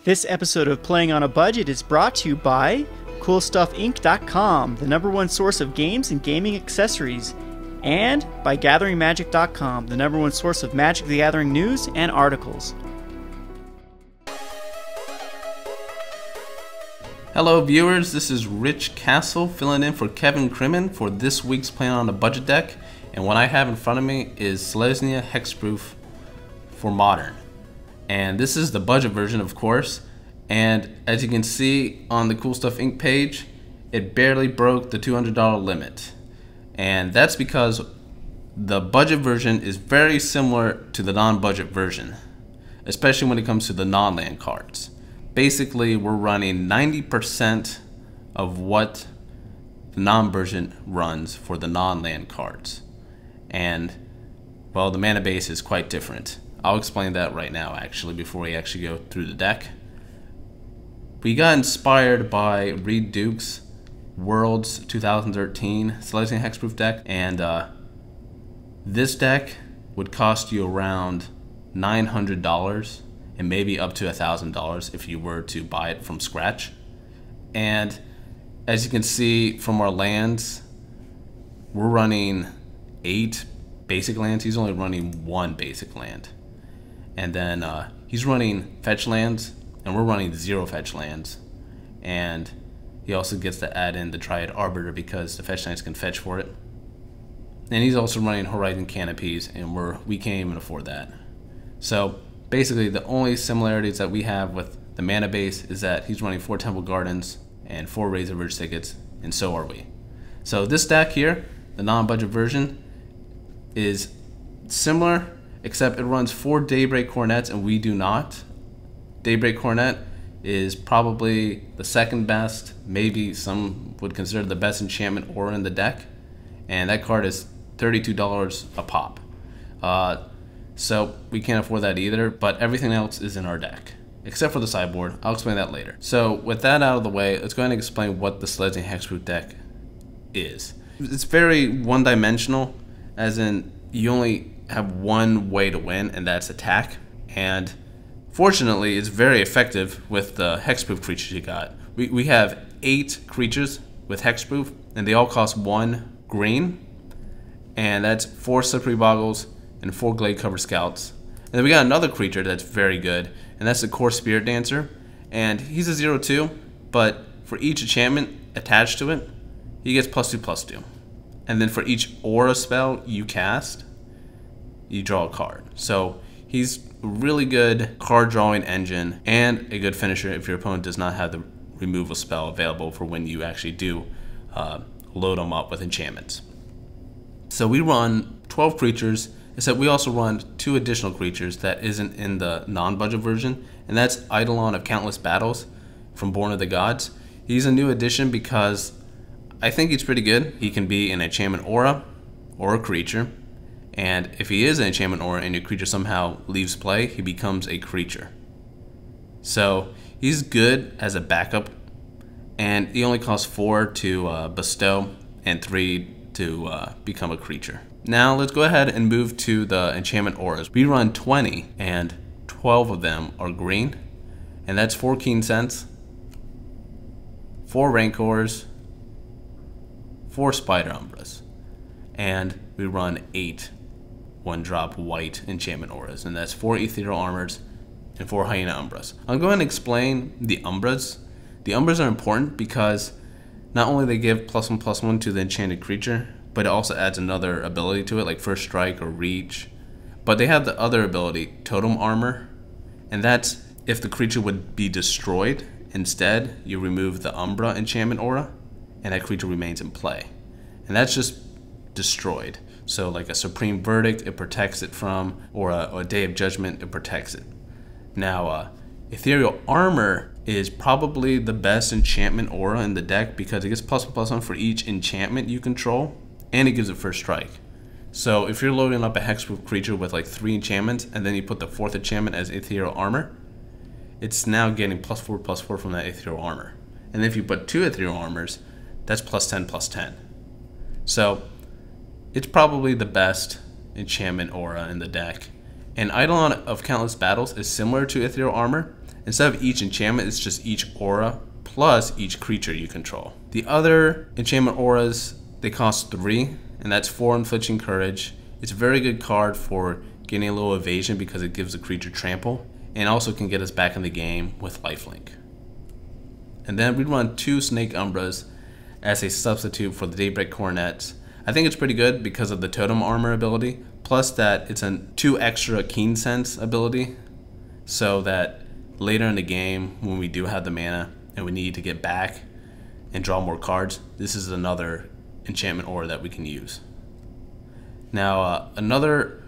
This episode of Playing on a Budget is brought to you by CoolStuffInc.com, the #1 source of games and gaming accessories, and by GatheringMagic.com, the #1 source of Magic the Gathering news and articles. Hello viewers, this is Rich Castle filling in for Kevin Crimmin for this week's Playing on a Budget deck, and what I have in front of me is Selesnya Hexproof for Modern. And this is the budget version, of course, and as you can see on the Cool Stuff Inc. page, it barely broke the $200 limit. And that's because the budget version is very similar to the non-budget version, especially when it comes to the non-land cards. Basically, we're running 90% of what the non-version runs for the non-land cards. And, well, the mana base is quite different. I'll explain that right now, actually, before we actually go through the deck. We got inspired by Reed Duke's Worlds 2013 Selesnya Hexproof deck, and this deck would cost you around $900 and maybe up to $1,000 if you were to buy it from scratch. And as you can see from our lands, we're running 8 basic lands. He's only running 1 basic land. And then he's running fetch lands, and we're running 0 fetch lands. And he also gets to add in the Triad Arbiter because the fetch lands can fetch for it. And he's also running Horizon Canopies, and we can't even afford that. So basically the only similarities that we have with the mana base is that he's running 4 Temple Gardens and 4 Razorverge Thickets, and so are we. So this deck here, the non-budget version, is similar, except it runs 4 Daybreak Cornets and we do not. Daybreak Cornet is probably the second best, maybe some would consider the best enchantment aura in the deck, and that card is $32 a pop. So we can't afford that either, but everything else is in our deck, except for the sideboard. I'll explain that later. So with that out of the way, let's go ahead and explain what the Selesnya Hexproof deck is. It's very one-dimensional, as in you only have one way to win, and that's attack. And fortunately, it's very effective with the hexproof creatures you got. We have 8 creatures with hexproof, and they all cost 1 green, and that's 4 Slippery Bogles and 4 Gladecover Scouts. And then we got another creature that's very good, and that's the Kor Spiritdancer. And he's a 0/2, but for each enchantment attached to it, he gets +2/+2. And then for each aura spell you cast, you draw a card. So he's a really good card drawing engine and a good finisher if your opponent does not have the removal spell available for when you actually do load them up with enchantments. So we run 12 creatures, except we also run 2 additional creatures that isn't in the non-budget version, and that's Eidolon of Countless Battles from Born of the Gods. He's a new addition because I think he's pretty good. He can be an enchantment aura or a creature, and if he is an enchantment aura and your creature somehow leaves play, he becomes a creature. So he's good as a backup, and he only costs 4 to bestow and 3 to become a creature. Now let's go ahead and move to the enchantment auras. We run 20, and 12 of them are green, and that's 4 Keen Sense, 4 Rancors, 4 Spider Umbras, and we run 8 1-drop white enchantment auras, and that's 4 Ethereal Armors and 4 Hyena Umbras. I'll go ahead and explain the Umbras. The Umbras are important because not only they give +1/+1 to the enchanted creature, but it also adds another ability to it, like First Strike or Reach. But they have the other ability, Totem Armor, and that's if the creature would be destroyed. Instead, you remove the Umbra enchantment aura, and that creature remains in play. And that's just destroyed. So like a Supreme Verdict, it protects it from, or a Day of Judgment, it protects it. Now, Ethereal Armor is probably the best enchantment aura in the deck because it gets +1/+1 for each enchantment you control, and it gives it First Strike. So if you're loading up a hexproof creature with like 3 enchantments, and then you put the 4th enchantment as Ethereal Armor, it's now getting +4/+4 from that Ethereal Armor. And if you put 2 Ethereal Armors, that's +10/+10. So it's probably the best enchantment aura in the deck. And Eidolon of Countless Battles is similar to Ethereal Armor, Instead of each enchantment, it's just each aura plus each creature you control. The other enchantment auras, they cost 3, and that's 4 Unflinching Courage. It's a very good card for getting a little evasion because it gives the creature trample, and also can get us back in the game with lifelink. And then we run 2 Snake Umbras as a substitute for the Daybreak Coronets. I think it's pretty good because of the Totem Armor ability, plus that it's a 2 extra Keen Sense ability, so that later in the game when we do have the mana and we need to get back and draw more cards, this is another enchantment aura that we can use. Now another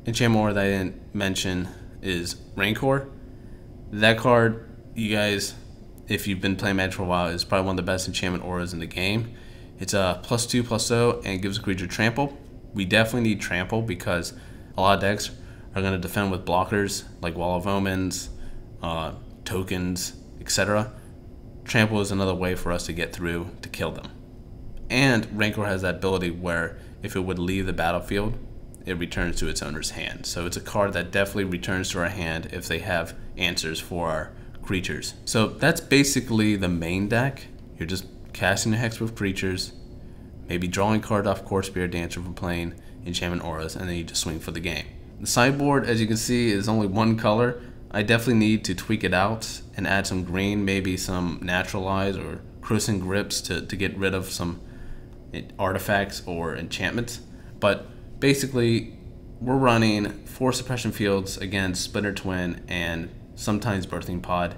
enchantment aura that I didn't mention is Rancor. That card, you guys, if you've been playing Magic for a while, is probably one of the best enchantment auras in the game. It's a +2/+0 and gives a creature trample. We definitely need trample because a lot of decks are going to defend with blockers like Wall of Omens, tokens, etc. Trample is another way for us to get through to kill them. And Rancor has that ability where if it would leave the battlefield, it returns to its owner's hand. So it's a card that definitely returns to our hand if they have answers for our creatures. So that's basically the main deck. You're just casting your hexproof creatures, maybe drawing card off Kor Spiritdancer from playing enchantment auras, and then you just swing for the game. The sideboard, as you can see, is only one color. I definitely need to tweak it out and add some green, maybe some naturalize or crimson grips to get rid of some artifacts or enchantments. But basically, we're running 4 Suppression Fields against Splinter Twin and sometimes Birthing Pod.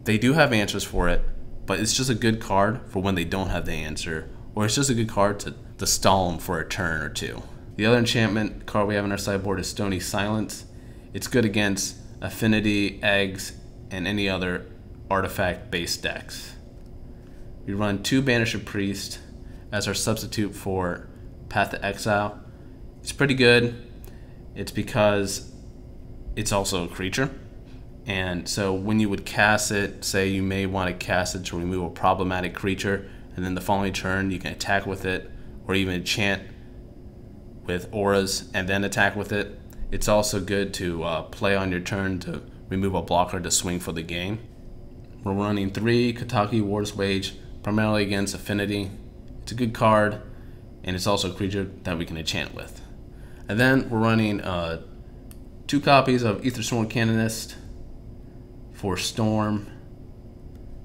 They do have answers for it, but it's just a good card for when they don't have the answer, or it's just a good card to stall them for a turn or two. The other enchantment card we have in our sideboard is Stony Silence. It's good against Affinity, Eggs, and any other artifact-based decks. We run 2 Banisher Priest as our substitute for Path to Exile. It's pretty good. It's because it's also a creature. And so when you would cast it, say you may want to cast it to remove a problematic creature, and then the following turn you can attack with it, or even enchant with auras and then attack with it. It's also good to play on your turn to remove a blocker to swing for the game. We're running 3 Kataki War's Wage, primarily against Affinity. It's a good card, and it's also a creature that we can enchant with. And then we're running 2 copies of Ethersworn Canonist for Storm,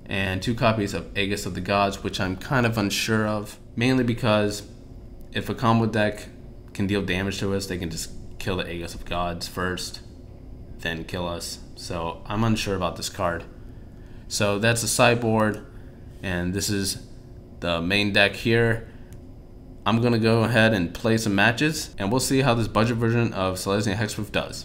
and 2 copies of Aegis of the Gods, which I'm kind of unsure of, mainly because if a combo deck can deal damage to us, they can just kill the Aegis of Gods first, then kill us. So I'm unsure about this card. So that's the sideboard, and this is the main deck here. I'm gonna go ahead and play some matches, and we'll see how this budget version of Selesnya Hexproof does.